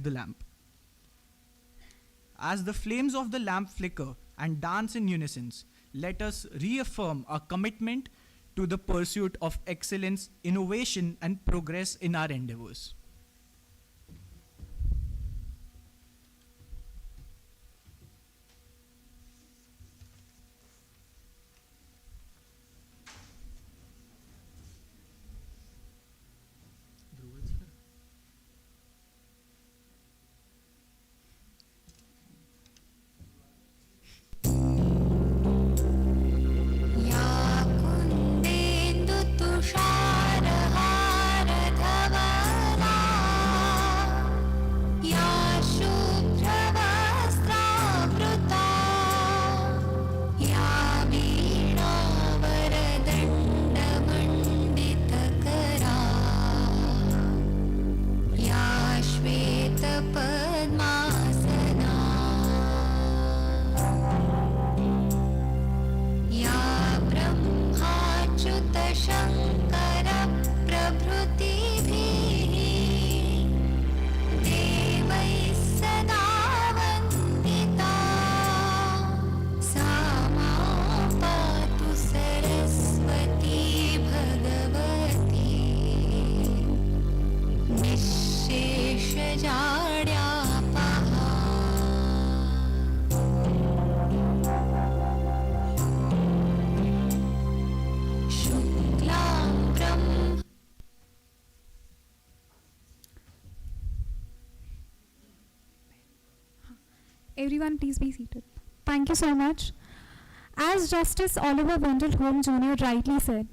the lamp. As the flames of the lamp flicker and dance in unison, let us reaffirm our commitment to the pursuit of excellence, innovation, and progress in our endeavors. Everyone, please be seated. Thank you so much. As Justice Oliver Wendell Holmes Jr. rightly said,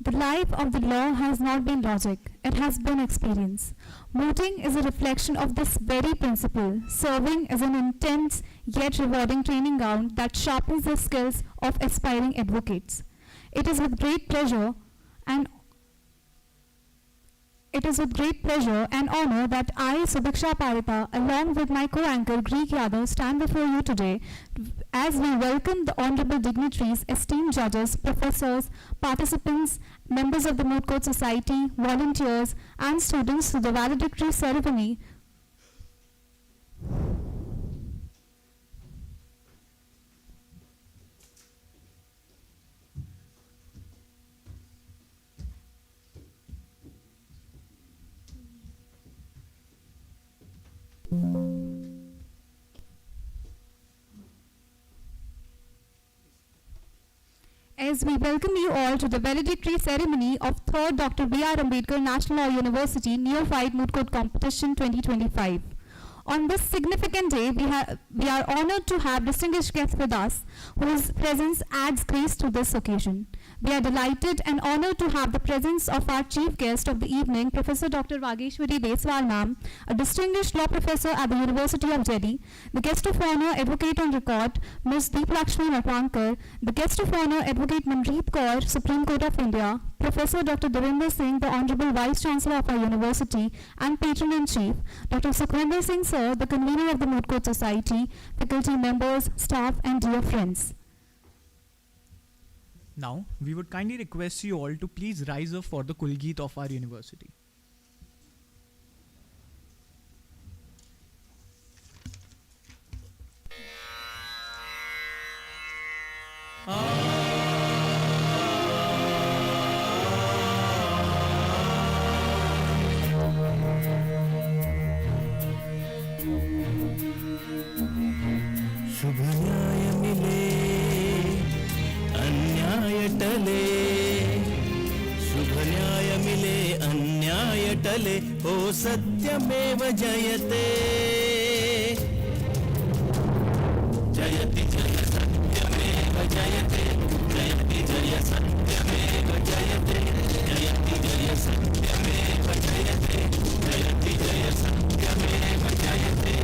the life of the law has not been logic, it has been experience. Mooting is a reflection of this very principle. Serving is an intense yet rewarding training ground that sharpens the skills of aspiring advocates. It is with great pleasure and honor that I, Subiksha Parita, along with my co-anchor Greek Yadav, stand before you today as we welcome the honorable dignitaries, esteemed judges, professors, participants, members of the Moot Court Society, volunteers, and students to the valedictory ceremony. As we welcome you all to the valedictory ceremony of 3rd Dr. B.R. Ambedkar National Law University Neophyte Moot Court Competition 2025. On this significant day, we are honored to have distinguished guests with us, whose presence adds grace to this occasion. We are delighted and honored to have the presence of our chief guest of the evening, Professor Dr. Vageshwari Deswal Ma'am, a distinguished law professor at the University of Delhi, the guest of honor, advocate on record, Ms. Deeplakshmi Natwankar, the guest of honor, advocate Manjeet Kaur, Supreme Court of India, Professor Dr. Devinder Singh, the Honorable Vice Chancellor of our University and Patron-in-Chief, Dr. Sukhwinder Singh Sir, the convener of the Moot Court Society, faculty members, staff, and dear friends. Now, we would kindly request you all to please rise up for the Kulgeet of our university. शुभ न्याय मिले अन्याय टले, शुभ न्याय मिले अन्याय टले, ओ सत्यमेव जयते, जयति जय सत्यमेव जयते, जयति जय सत्यमेव जयते, जयति जय सत्यमेव जयते, जयति जय सत्यमेव जयते।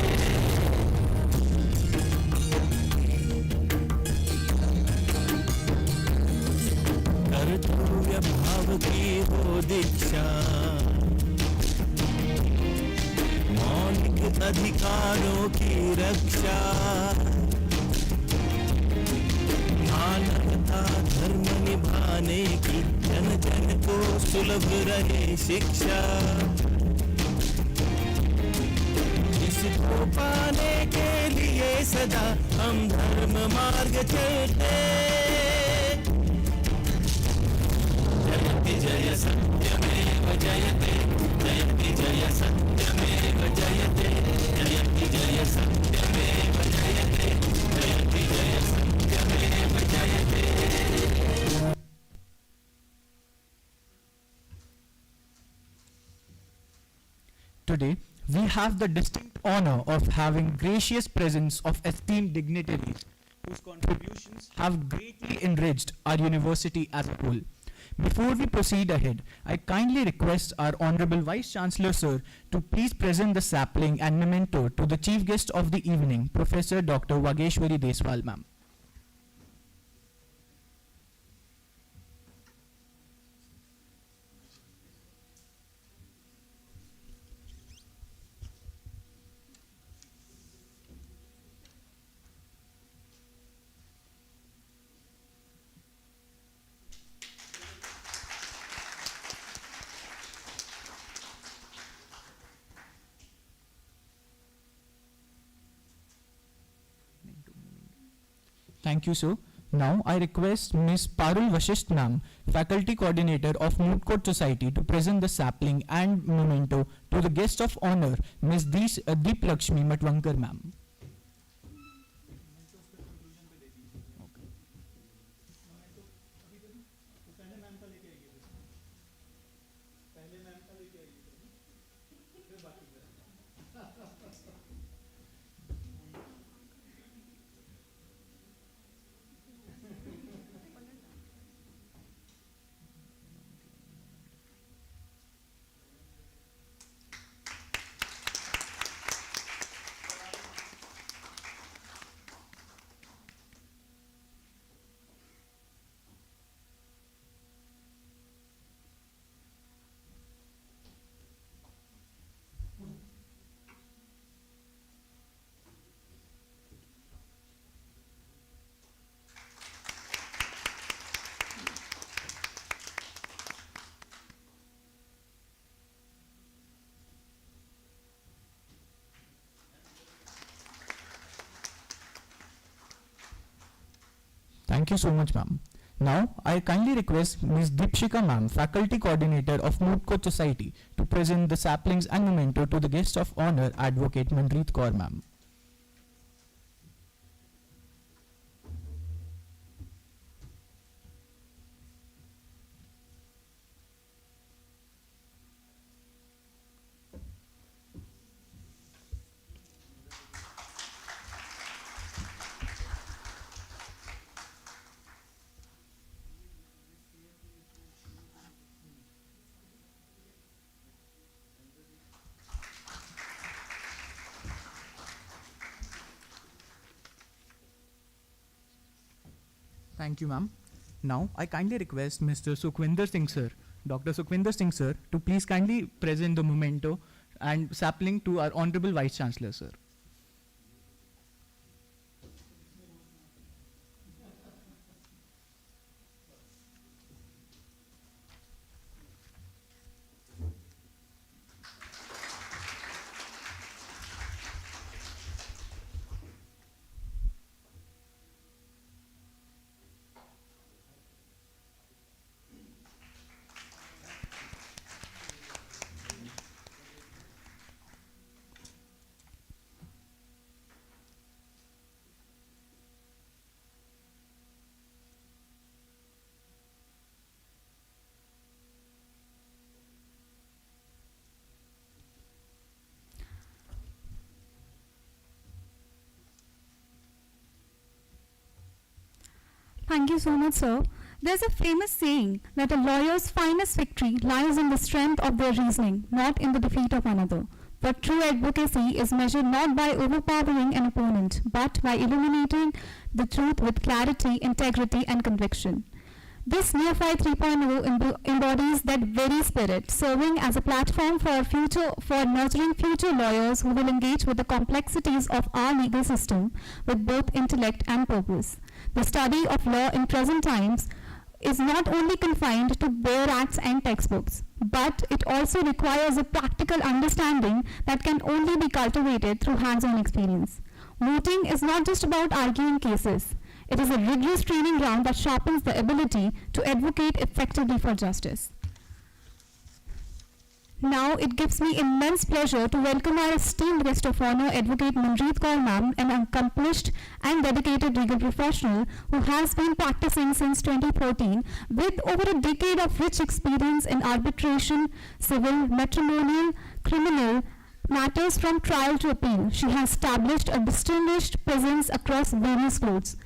कर्तव्य भाव की हो दीक्षा, मौलिक अधिकारों की रक्षा, मानवता धर्म निभाने की जन जन को सुलभ रहे शिक्षा, सदा हम धर्म मार्ग चलते जयति जय सत्यमेव जयते जयति जय सत्यमेव जयते जयति जय सत्यमेव जयते जयति जय सत्यमेव जयते Today, we have the distinct honor of having gracious presence of esteemed dignitaries whose contributions have greatly enriched our university as a whole. Before we proceed ahead, I kindly request our Honorable Vice Chancellor Sir to please present the sapling and memento to the chief guest of the evening, Professor Dr. Vageshwari Deswal ma'am. Thank you, sir. Now I request Ms. Parul Vashisht ma'am, Faculty Coordinator of Moot Court Society, to present the sapling and memento to the guest of honor, Ms. Deep Lakshmi Matwankar ma'am. Thank you so much, ma'am. Now, I kindly request Ms. Deepshika ma'am, Faculty Coordinator of Moot Court Society, to present the saplings and memento to the guest of honor, Advocate Manpreet Kaur ma'am. Thank you, ma'am. Now, I kindly request Mr. Sukhwinder Singh sir, Dr. Sukhwinder Singh sir, to please kindly present the memento and sapling to our Honorable Vice Chancellor sir. Thank you so much, sir. There's a famous saying that a lawyer's finest victory lies in the strength of their reasoning, not in the defeat of another. But true advocacy is measured not by overpowering an opponent, but by illuminating the truth with clarity, integrity, and conviction. This Neophyte 3.0 embodies that very spirit, serving as a platform for nurturing future lawyers who will engage with the complexities of our legal system with both intellect and purpose. The study of law in present times is not only confined to bare acts and textbooks, but it also requires a practical understanding that can only be cultivated through hands-on experience. Mooting is not just about arguing cases. It is a rigorous training ground that sharpens the ability to advocate effectively for justice. Now, it gives me immense pleasure to welcome our esteemed guest of honor, Advocate Manjeet Kaur Ma'am, an accomplished and dedicated legal professional who has been practicing since 2014 with over a decade of rich experience in arbitration, civil, matrimonial, criminal matters from trial to appeal. She has established a distinguished presence across various courts,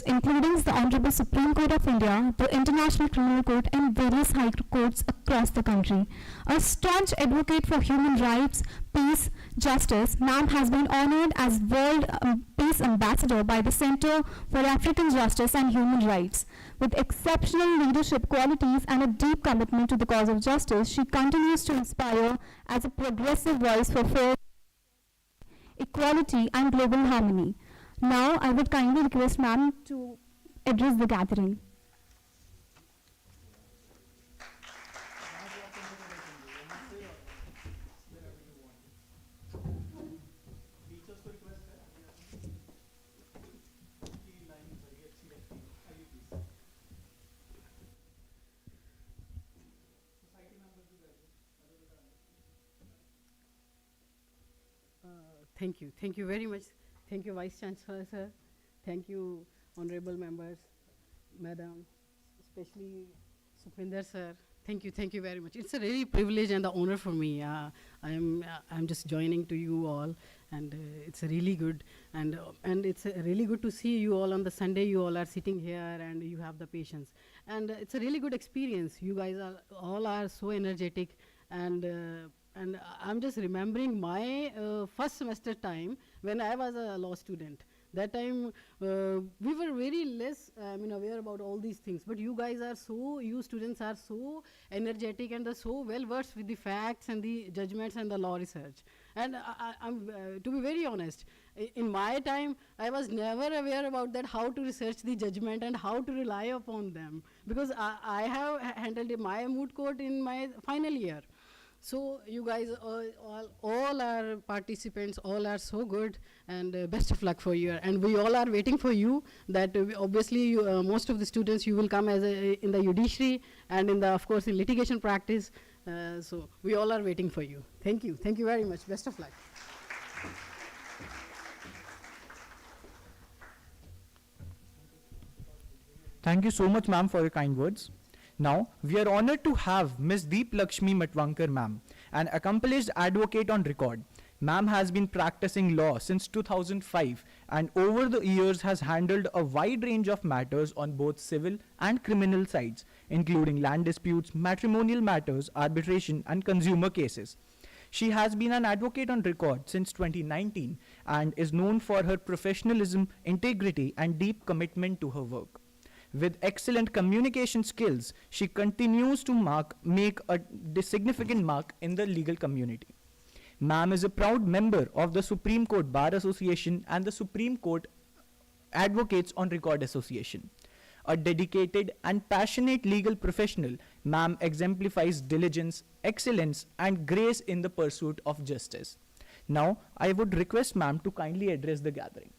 including the Honorable Supreme Court of India, the International Criminal Court, and various high courts across the country. A staunch advocate for human rights, peace, justice, Ma'am has been honored as World Peace Ambassador by the Center for African Justice and Human Rights. With exceptional leadership qualities and a deep commitment to the cause of justice, she continues to inspire as a progressive voice for fair equality and global harmony. Now, I would kindly request Ma'am to address the gathering. Thank you. Thank you very much. Thank you, Vice Chancellor, sir. Thank you, honorable members, madam, especially Sukhvinder, sir. Thank you. Thank you very much. It's a really privilege and the honor for me. I'm just joining to you all, and it's a really good, and it's really good to see you all on the Sunday. You all are sitting here, and you have the patience, and it's a really good experience. You guys all are so energetic, and I'm just remembering my first semester time when I was a law student. That time we were very less aware about all these things, but you guys are you students are so energetic and are so well versed with the facts and the judgments and the law research. And I'm to be very honest, in my time I was never aware about that, how to research the judgment and how to rely upon them, because I have handled my moot court in my final year. So you guys, all our participants, all are so good, and best of luck for you. And we all are waiting for you. That obviously, most of the students, you will come as in the judiciary and in the, of course, in litigation practice. So we all are waiting for you. Thank you. Thank you very much. Best of luck. Thank you so much, ma'am, for your kind words. Now, we are honored to have Ms. Deep Lakshmi Matwankar, ma'am, an accomplished advocate on record. Ma'am has been practicing law since 2005 and over the years has handled a wide range of matters on both civil and criminal sides, including land disputes, matrimonial matters, arbitration, and consumer cases. She has been an advocate on record since 2019 and is known for her professionalism, integrity, and deep commitment to her work. With excellent communication skills, she continues to make a significant mark in the legal community. Ma'am is a proud member of the Supreme Court Bar Association and the Supreme Court Advocates on Record Association. A dedicated and passionate legal professional, Ma'am exemplifies diligence, excellence, and grace in the pursuit of justice. Now, I would request Ma'am to kindly address the gathering.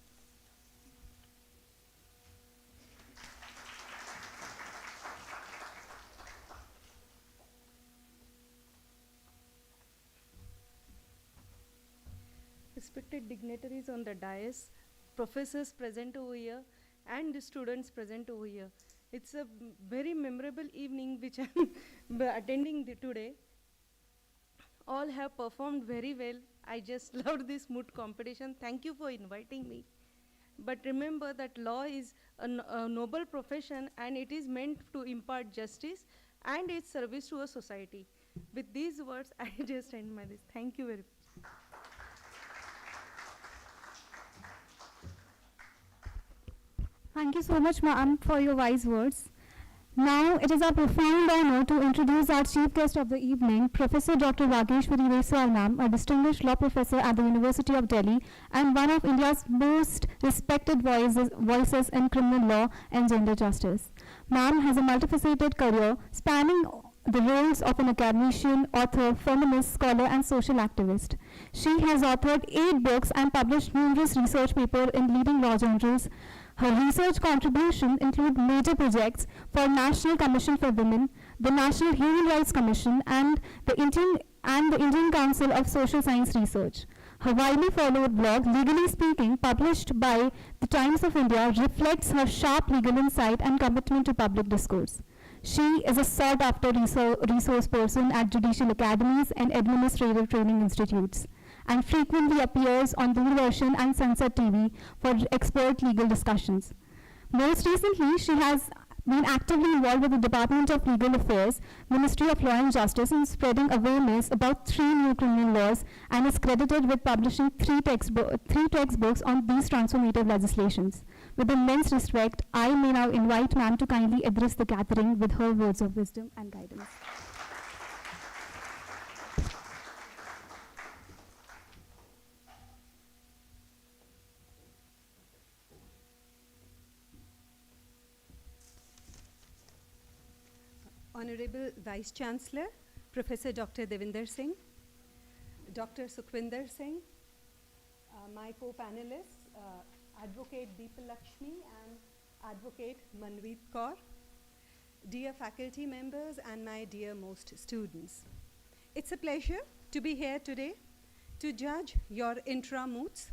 Respected dignitaries on the dais, professors present over here, and the students present over here. It's a very memorable evening which I'm attending today. All have performed very well. I just loved this moot competition. Thank you for inviting me. But remember that law is a noble profession, and it is meant to impart justice and its service to a society. With these words, I just end my this. Thank you very much. Thank you so much, ma'am, for your wise words. Now, it is our profound honor to introduce our chief guest of the evening, Professor Dr. Vageshwari Reswal, ma'am, a distinguished law professor at the University of Delhi and one of India's most respected voices in criminal law and gender justice. Ma'am has a multifaceted career spanning the roles of an academician, author, feminist, scholar, and social activist. She has authored 8 books and published numerous research papers in leading law journals. Her research contributions include major projects for National Commission for Women, the National Human Rights Commission, and the Indian Council of Social Science Research. Her widely followed blog, Legally Speaking, published by the Times of India, reflects her sharp legal insight and commitment to public discourse. She is a sought-after resource person at judicial academies and administrative training institutes, and frequently appears on Doordarshan and Sunset TV for expert legal discussions. Most recently, she has been actively involved with the Department of Legal Affairs, Ministry of Law and Justice, in spreading awareness about 3 new criminal laws, and is credited with publishing 3 textbooks on these transformative legislations. With immense respect, I may now invite ma'am to kindly address the gathering with her words of wisdom and guidance. Honorable Vice Chancellor, Professor Dr. Devinder Singh, Dr. Sukhwinder Singh, my co-panelists, Advocate Deepal Lakshmi and Advocate Manveet Kaur, dear faculty members and my dearmost students. It's a pleasure to be here today to judge your Intra Moots.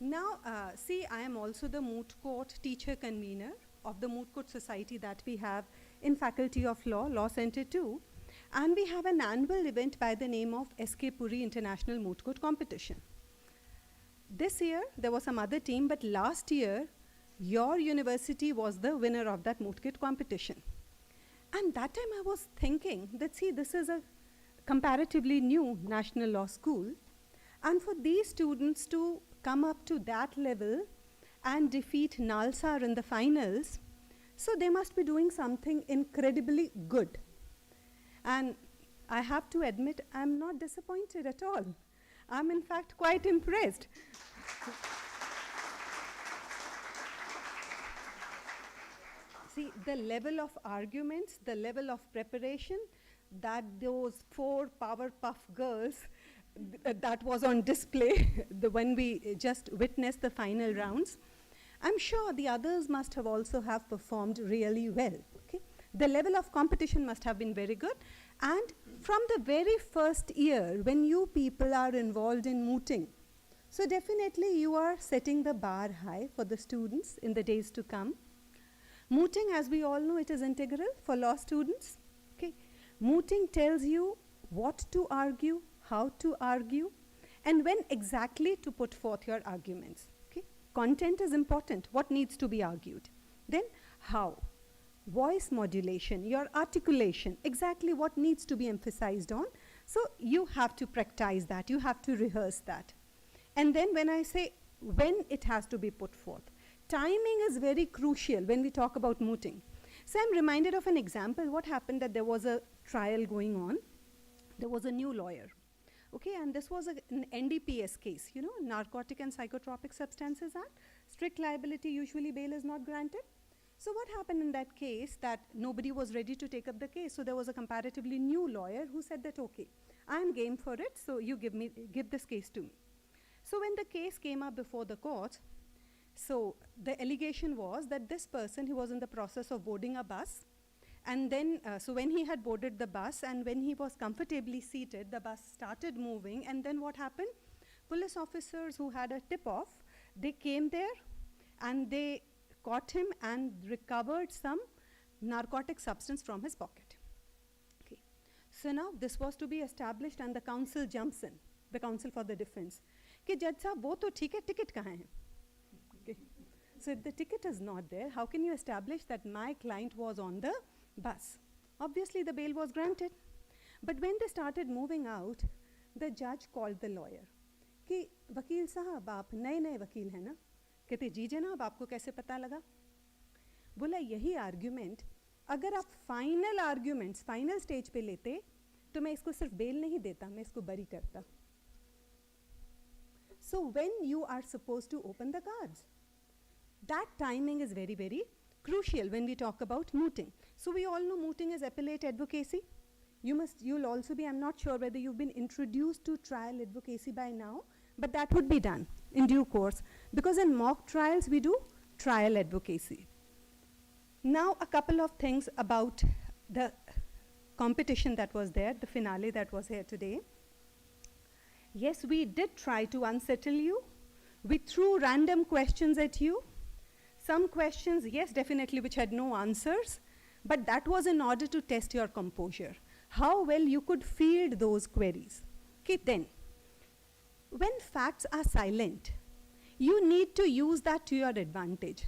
Now, see, I am also the Moot Court teacher convener of the Moot Court Society that we have in Faculty of Law, Law Center 2, and we have an annual event by the name of SK Puri International Moot Court Competition. This year, there was some other team, but last year, your university was the winner of that Moot Court competition. And that time I was thinking that, see, this is a comparatively new national law school, and for these students to come up to that level and defeat Nalsar in the finals, so they must be doing something incredibly good. And I have to admit, I'm not disappointed at all. I'm in fact quite impressed. See, the level of arguments, the level of preparation that those 4 Powerpuff Girls that was on display when we just witnessed the final rounds, I'm sure the others must have also have performed really well. Okay? The level of competition must have been very good. And from the very first year, when you people are involved in mooting, so definitely you are setting the bar high for the students in the days to come. Mooting, as we all know, it is integral for law students. Okay? Mooting tells you what to argue, how to argue, and when exactly to put forth your arguments. Okay? Content is important, what needs to be argued. Then how? Voice modulation, your articulation, exactly what needs to be emphasized on. So you have to practice that, you have to rehearse that. And then when I say when it has to be put forth, timing is very crucial when we talk about mooting. So I'm reminded of an example. What happened that there was a trial going on. There was a new lawyer. Okay, and this was an NDPS case, you know, Narcotic and Psychotropic Substances Act. Strict liability, usually bail is not granted. So what happened in that case, that nobody was ready to take up the case. So there was a comparatively new lawyer who said that, okay, I am game for it, so you give this case to me. So when the case came up before the court, so the allegation was that this person, he was in the process of boarding a bus, and then, so when he had boarded the bus and when he was comfortably seated, the bus started moving, and then what happened? Police officers who had a tip-off, they came there and they caught him and recovered some narcotic substance from his pocket. Okay. So now this was to be established and the counsel jumps in, the counsel for the defense. Ki judge sahab, wo to theek hai, ticket kahan hai? Okay. So if the ticket is not there, how can you establish that my client was on the bus? Obviously the bail was granted. But when they started moving out, the judge called the lawyer. Ki vakil sahab, aap naye vakil hai na? कहते जी जनाब आपको कैसे पता लगा? बोला यही argument अगर आप फाइनल आर्ग्यूमेंट्स फाइनल स्टेज पे लेते तो मैं इसको सिर्फ बेल नहीं देता, मैं इसको बरी करता. So when you are supposed to open the cards, that timing is very, very crucial when we talk about mooting. So we all know mooting is appellate advocacy. You'll also be, I'm not sure whether you've been introduced to trial advocacy by now, but that would be done in due course, because in mock trials we do trial advocacy. Now a couple of things about the competition that was there, the finale that was here today. Yes, we did try to unsettle you. We threw random questions at you. Some questions, yes, definitely, which had no answers, but that was in order to test your composure, how well you could field those queries. Okay, then, when facts are silent, you need to use that to your advantage.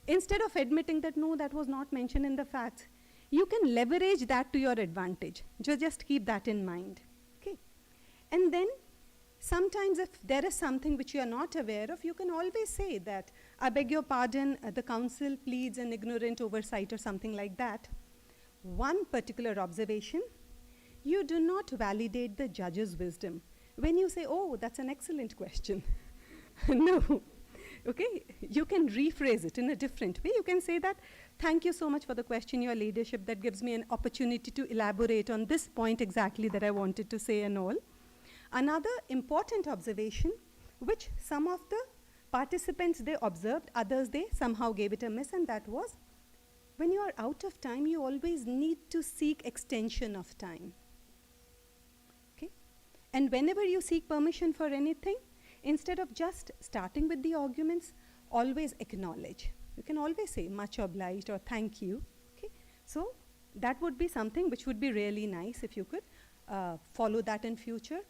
Instead of admitting that, no, that was not mentioned in the facts, you can leverage that to your advantage. Just keep that in mind. Okay? And then, sometimes if there is something which you are not aware of, you can always say that, I beg your pardon, the council pleads an ignorant oversight or something like that. One particular observation, you do not validate the judge's wisdom. When you say, oh, that's an excellent question. No. Okay, you can rephrase it in a different way. You can say that, thank you so much for the question, your leadership, that gives me an opportunity to elaborate on this point exactly that I wanted to say and all. Another important observation, which some of the participants, they observed, others, they somehow gave it a miss, and that was, when you are out of time, you always need to seek extension of time. Okay? And whenever you seek permission for anything, instead of just starting with the arguments, always acknowledge. You can always say, much obliged or thank you. Okay? So that would be something which would be really nice if you could follow that in future.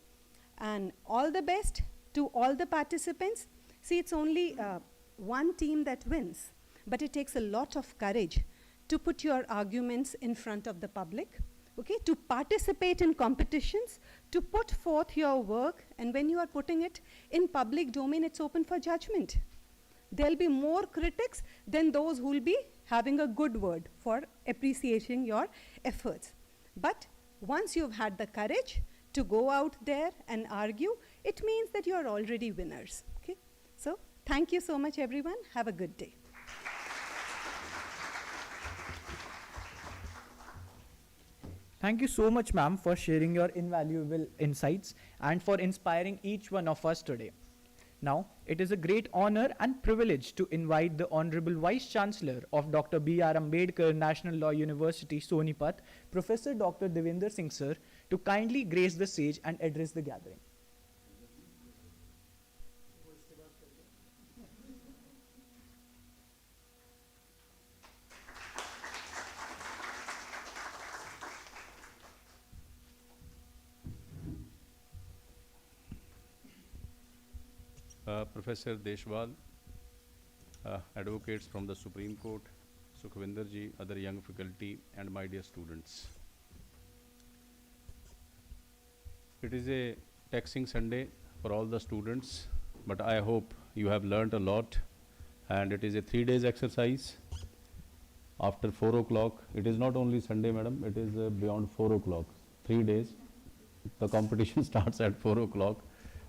And all the best to all the participants. See, it's only one team that wins, but it takes a lot of courage to put your arguments in front of the public, okay, to participate in competitions, to put forth your work, and when you are putting it in public domain, it's open for judgment. There'll be more critics than those who will be having a good word for appreciating your efforts. But once you've had the courage to go out there and argue, it means that you're already winners. Okay? So, thank you so much, everyone. Have a good day. Thank you so much, ma'am, for sharing your invaluable insights and for inspiring each one of us today. Now, it is a great honor and privilege to invite the Honorable Vice Chancellor of Dr. B.R. Ambedkar National Law University, Sonipat, Professor Dr. Devendra Singh Sir, to kindly grace the stage and address the gathering. Professor Deshwal, advocates from the Supreme Court, Sukhvinder ji, other young faculty, and my dear students. It is a taxing Sunday for all the students, but I hope you have learned a lot, and it is a 3 days exercise. After 4 o'clock, it is not only Sunday, madam, it is beyond 4 o'clock, 3 days. The competition starts at 4 o'clock.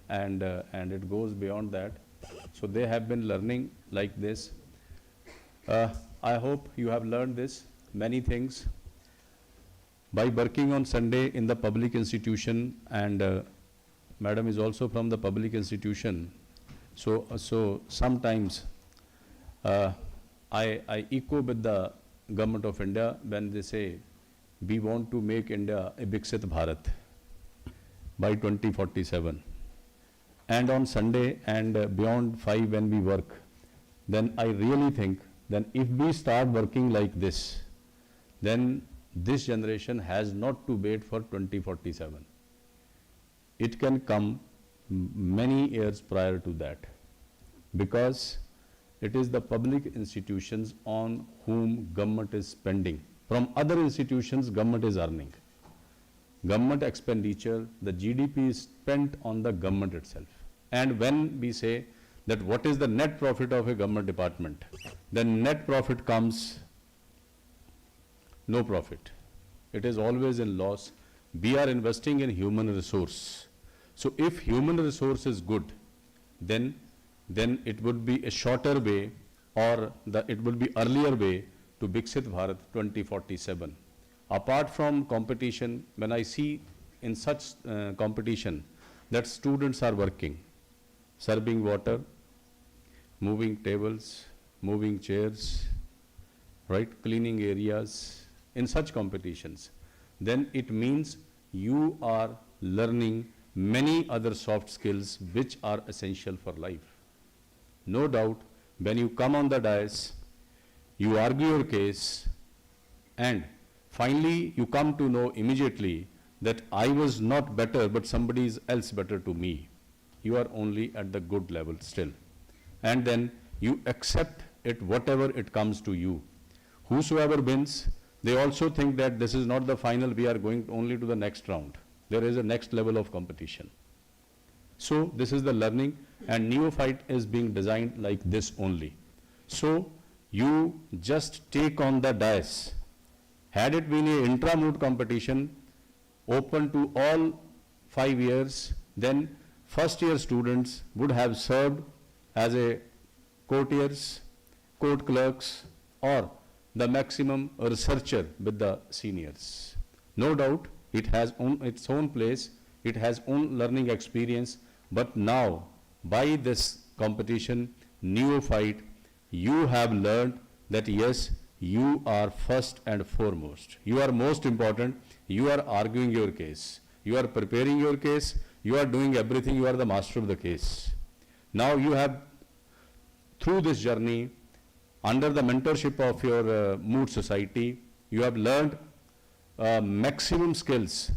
And it goes beyond that. So they have been learning like this. I hope you have learned this, many things. By working on Sunday in the public institution, and madam is also from the public institution, so sometimes I echo with the government of India when they say, we want to make India a Viksit Bharat by 2047. And on Sunday and beyond 5 when we work, then I really think that if we start working like this, then this generation has not to wait for 2047. It can come many years prior to that, because it is the public institutions on whom government is spending. From other institutions, government is earning. Government expenditure, the GDP is spent on the government itself. And when we say that what is the net profit of a government department, then net profit comes no profit. It is always in loss. We are investing in human resource. So if human resource is good, then it would be a shorter way, or it would be earlier way to Viksit Bharat 2047. apart from competition, when I see in such competition that students are working, serving water, moving tables, moving chairs, right, cleaning areas, in such competitions, then it means you are learning many other soft skills which are essential for life. No doubt, when you come on the dais, you argue your case, and finally you come to know immediately that I was not better, but somebody else better to me. You are only at the good level still. And then you accept it, whatever it comes to you. Whosoever wins, they also think that this is not the final, we are going only to the next round. There is a next level of competition. So this is the learning, and Neophyte is being designed like this only. So you just take on the dais. Had it been a intra-Moot competition, open to all 5 years, then first year students would have served as a courtiers, court clerks, or the maximum researcher with the seniors. No doubt, it has its own place, it has own learning experience, but now, by this competition, Neophyte, you have learned that yes, you are first and foremost. You are most important, you are arguing your case, you are preparing your case, you are doing everything, you are the master of the case. Now you have, through this journey, under the mentorship of your Moot society, you have learned maximum skills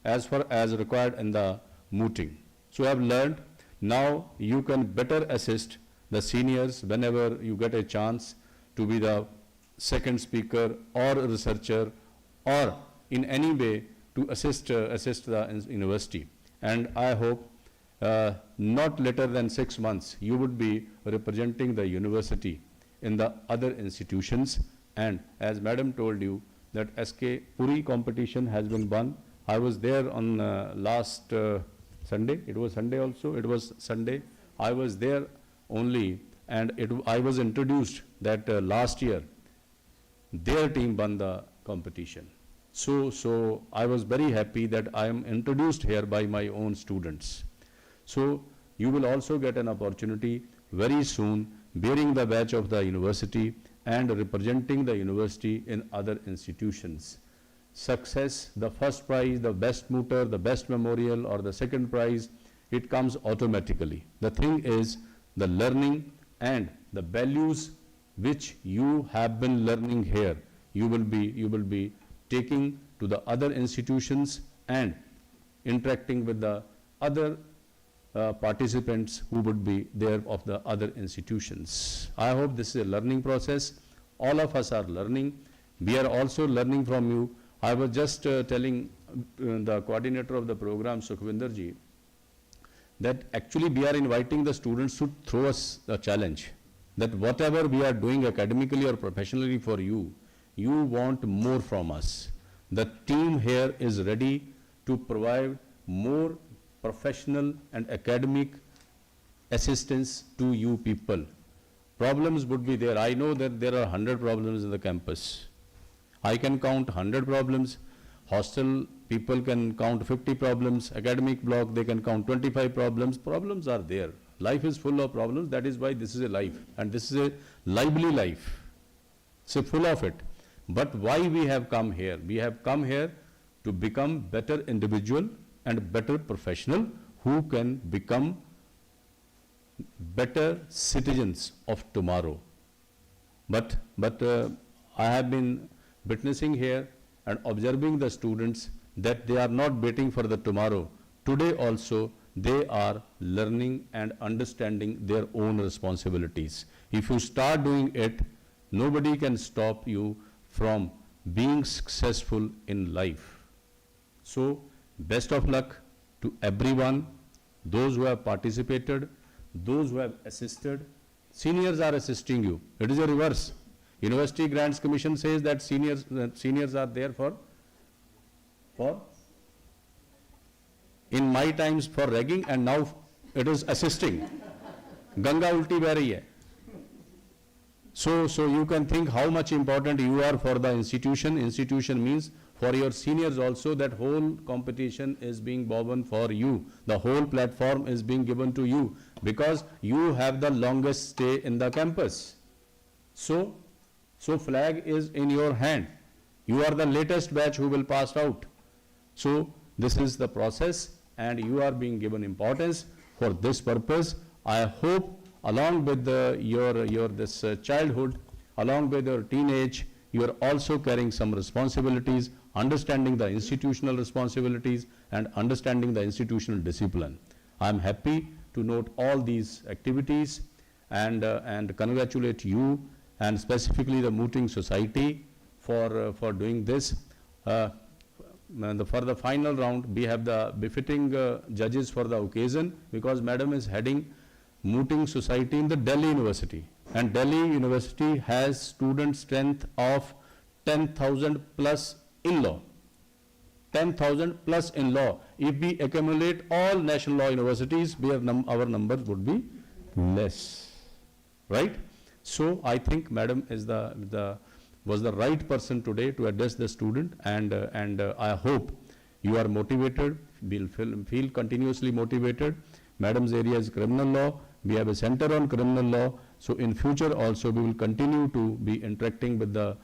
as far as required in the mooting. So you have learned, now you can better assist the seniors whenever you get a chance to be the second speaker or researcher, or in any way to assist the university. And I hope not later than 6 months you would be representing the university in the other institutions. And as madam told you that SK Puri competition has been won. I was there on last Sunday. It was Sunday also. It was Sunday. I was there only, and I was introduced that last year their team won the competition. So I was very happy that I am introduced here by my own students. So you will also get an opportunity very soon bearing the badge of the university and representing the university in other institutions. Success, the first prize, the best mooter, the best memorial, or the second prize, it comes automatically. The thing is the learning and the values which you have been learning here, you will be taking to the other institutions and interacting with the other participants who would be there of the other institutions. I hope this is a learning process. All of us are learning. We are also learning from you. I was just telling the coordinator of the program, Sukhvinder ji, that actually we are inviting the students to throw us a challenge, that whatever we are doing academically or professionally for you, you want more from us. The team here is ready to provide more professional and academic assistance to you people. Problems would be there. I know that there are 100 problems in the campus. I can count 100 problems. Hostel people can count 50 problems. Academic block, they can count 25 problems. Problems are there. Life is full of problems. That is why this is a life. And this is a lively life. So full of it. But why we have come here? We have come here to become better individual and better professional who can become better citizens of tomorrow. But I have been witnessing here and observing the students that they are not waiting for the tomorrow. Today also they are learning and understanding their own responsibilities. If you start doing it, nobody can stop you from being successful in life. So, best of luck to everyone, those who have participated, those who have assisted. Seniors are assisting you. It is a reverse. University Grants Commission says that seniors are there for in my times for ragging, and now it is assisting. Ganga ulti beh rahi hai. So you can think how much important you are for the institution. Institution means For your seniors also, that whole competition is being borne for you. The whole platform is being given to you because you have the longest stay in the campus. So flag is in your hand. You are the latest batch who will pass out. So this is the process and you are being given importance for this purpose. I hope along with your childhood, along with your teenage, you are also carrying some responsibilities, understanding the institutional responsibilities and understanding the institutional discipline. I am happy to note all these activities and congratulate you and specifically the Mooting Society for doing this. And for the final round, we have the befitting judges for the occasion because Madam is heading Mooting Society in the Delhi University. And Delhi University has student strength of 10,000 plus in law. 10,000 plus in law. If we accumulate all national law universities, our numbers would be less. Right? So I think Madam is was the right person today to address the student and I hope you are motivated, will feel continuously motivated. Madam's area is criminal law. We have a center on criminal law. So in future also we will continue to be interacting with the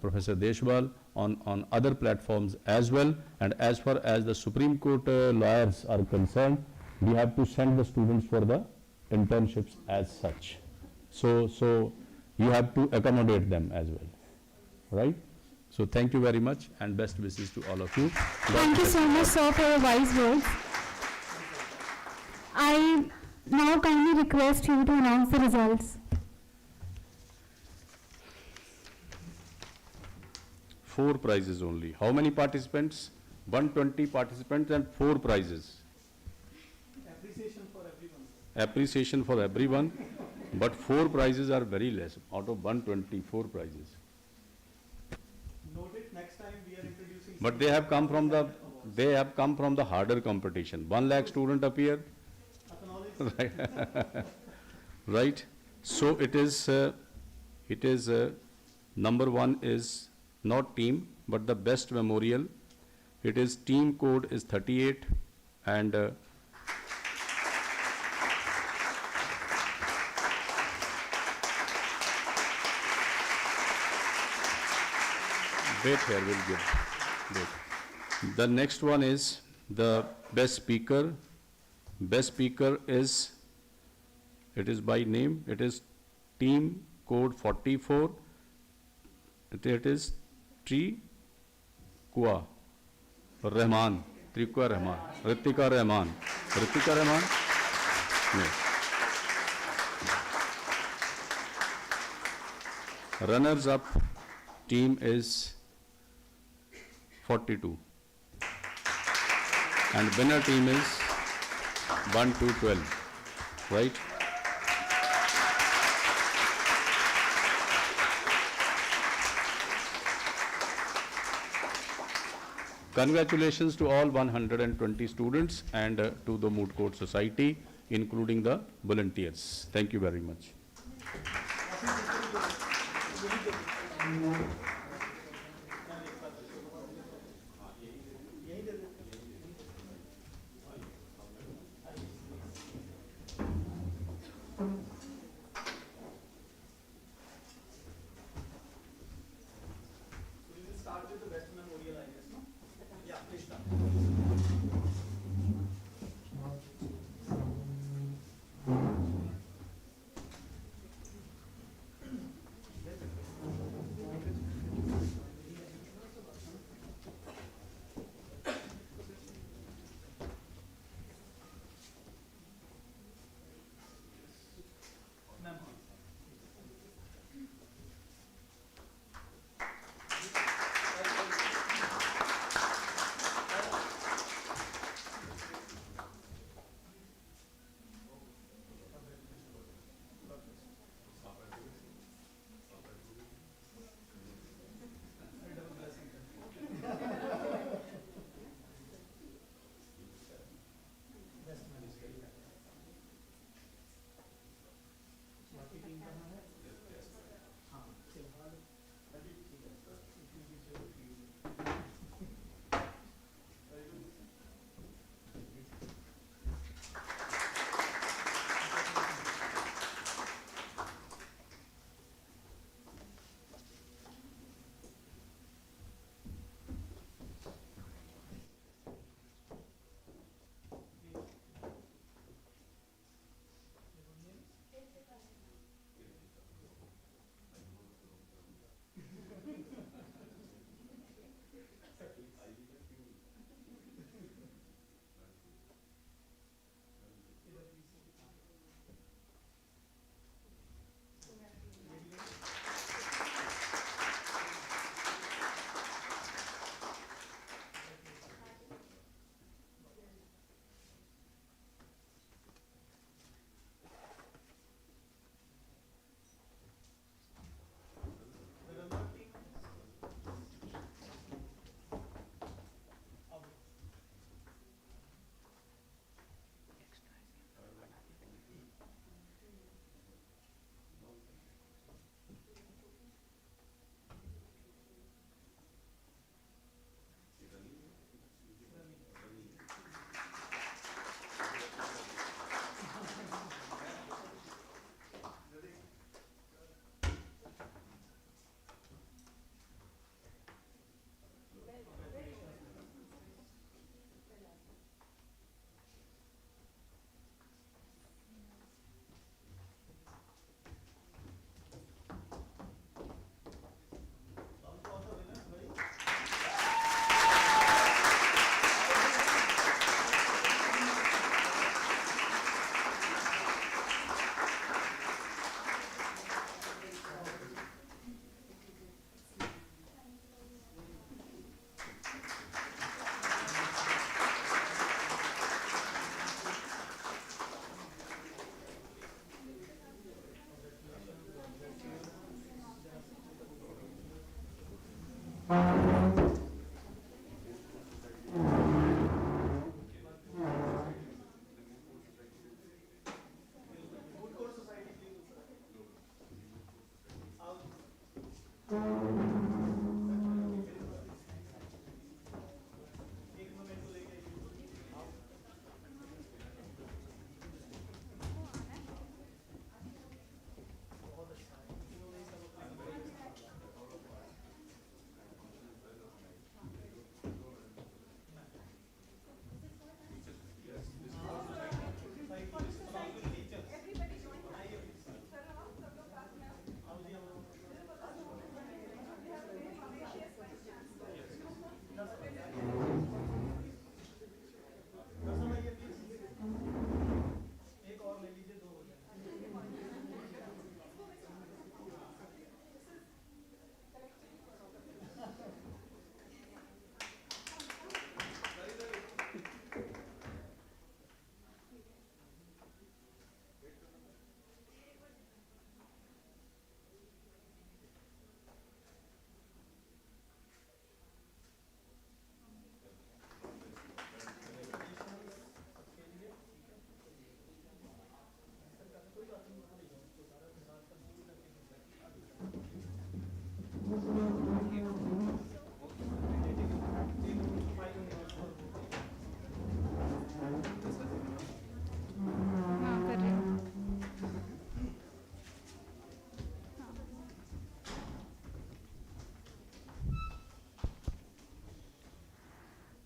Professor Deshwal on other platforms as well. And as far as the Supreme Court lawyers are concerned, we have to send the students for the internships as such. So you have to accommodate them as well, right? So thank you very much and best wishes to all of you. Thank you so much, sir, for your wise words. I now kindly request you to announce the results. 4 prizes only. How many participants? 120 participants and 4 prizes. Appreciation for everyone. Appreciation for everyone, but 4 prizes are very less out of 124 prizes. Note it, next time we are introducing. But they have come from the harder competition. 1 lakh student appear. Right. Right. So it is number 1 is not team but the best memorial. It is team code is 38 and wait here, we'll give. Wait. The next one is the best speaker. Best speaker is, it is by name, it is team code 44. It is Trikua Rahman. Trikua Rahman. Ritika Rahman. Ritika Rahman? No. Runners up team is 42 and winner team is 1 to 12, right? Congratulations to all 120 students and to the Moot Court Society, including the volunteers. Thank you very much. हाँ, कर रही हूँ।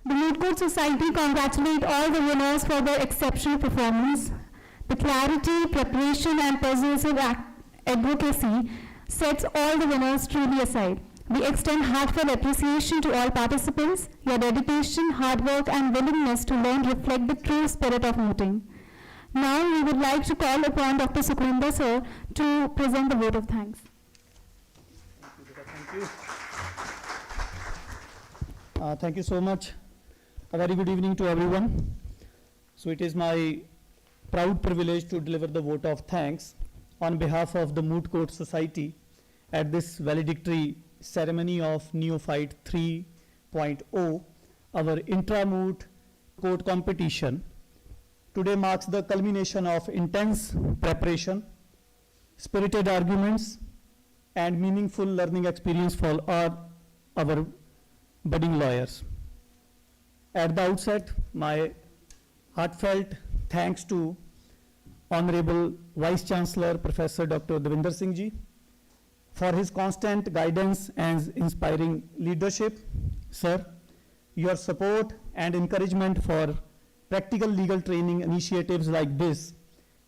The Moot Court Society congratulate all the winners for their exceptional performance. The clarity, preparation and persuasive advocacy sets all the winners truly aside. We extend heartfelt appreciation to all participants. Your dedication, hard work and willingness to learn reflect the true spirit of mooting. Now we would like to call upon Dr. Sukhwinder sir to present the vote of thanks. Thank you. Thank you so much. A very good evening to everyone. So it is my proud privilege to deliver the vote of thanks on behalf of the Moot Court Society at this valedictory ceremony of Neophyte 3.0, our Intra-Moot Court competition. Today marks the culmination of intense preparation, spirited arguments, and meaningful learning experience for our budding lawyers. At the outset, my heartfelt thanks to Honorable Vice Chancellor Professor Dr. Devinder Singh Ji for his constant guidance and inspiring leadership. Sir, your support and encouragement for practical legal training initiatives like this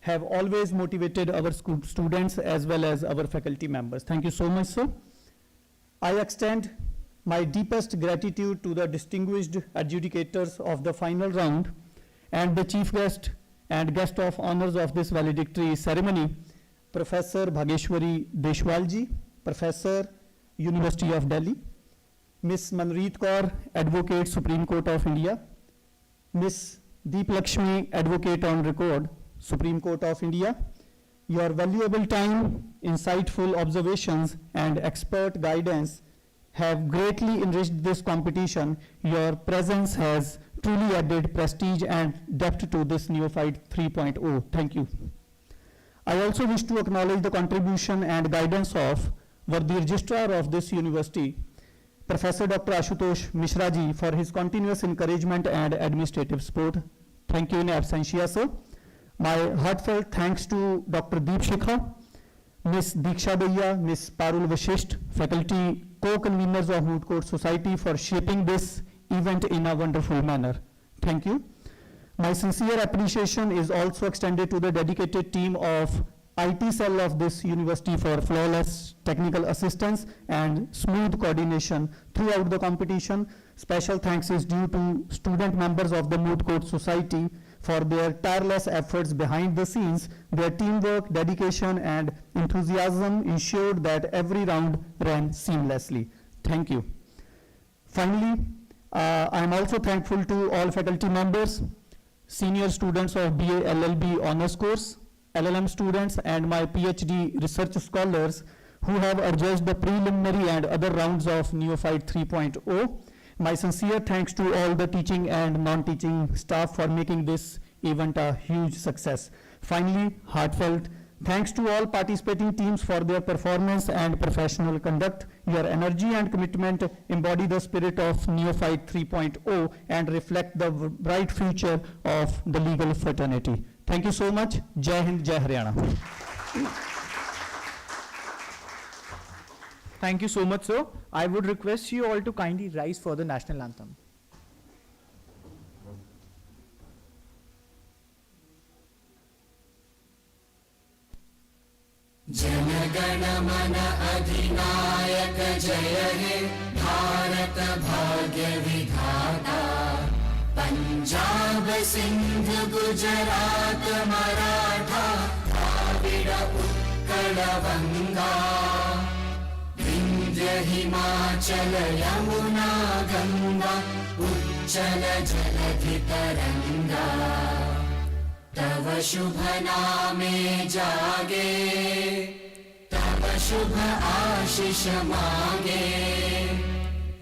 have always motivated our students as well as our faculty members. Thank you so much, sir. I extend my deepest gratitude to the distinguished adjudicators of the final round and the chief guest and guest of honors of this valedictory ceremony, Professor Bhageshwari Deshwal ji, Professor, University of Delhi, Ms. Manreet Kaur, Advocate, Supreme Court of India, Ms. Deep Lakshmi, Advocate on Record, Supreme Court of India. Your valuable time, insightful observations, and expert guidance have greatly enriched this competition. Your presence has truly added prestige and depth to this Neophyte 3.0. Thank you. I also wish to acknowledge the contribution and guidance of the Registrar of this university, Professor Dr. Ashutosh Mishra ji, for his continuous encouragement and administrative support. Thank you in absentia, sir. My heartfelt thanks to Dr. Deep Shikha, Ms. Diksha Daya, Ms. Parul Vashisht, faculty co-conveners of Moot Court Society, for shaping this event in a wonderful manner. Thank you. My sincere appreciation is also extended to the dedicated team of IT cell of this university for flawless technical assistance and smooth coordination throughout the competition. Special thanks is due to student members of the Moot Court Society for their tireless efforts behind the scenes. Their teamwork, dedication, and enthusiasm ensured that every round ran seamlessly. Thank you. Finally, I am also thankful to all faculty members, senior students of BA LLB honors course, LLM students, and my PhD research scholars who have adjudged the preliminary and other rounds of Neophyte 3.0. My sincere thanks to all the teaching and non-teaching staff for making this event a huge success. Finally, heartfelt thanks to all participating teams for their performance and professional conduct. Your energy and commitment embody the spirit of Neophyte 3.0 and reflect the bright future of the legal fraternity. Thank you so much. Jai Hind, Jai Haryana. Thank you so much, sir. I would request you all to kindly rise for the national anthem. जनगण मन अधिनायक जय हे भारत भाग्य विधाता पंजाब सिंध गुजरात मराठा द्राविड उत्कल गंगा विंध्य हिमाचल यमुना गंगा उच्चल जलधि तरंगा तव शुभ नामे जागे तव शुभ आशीष मांगे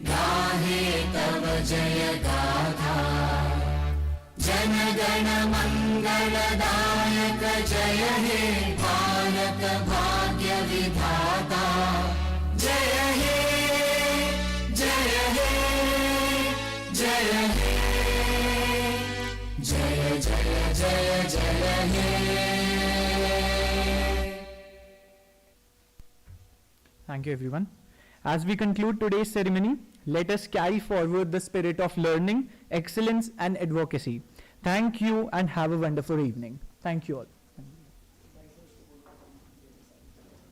गाहे तव जय गाथा जन गण मंगलदायक जय हे भारत भाग्य विधाता जय हे जय हे जय हे जय जय जय जय हे Thank you, everyone. As we conclude today's ceremony, let us carry forward the spirit of learning, excellence, and advocacy. Thank you and have a wonderful evening. Thank you all.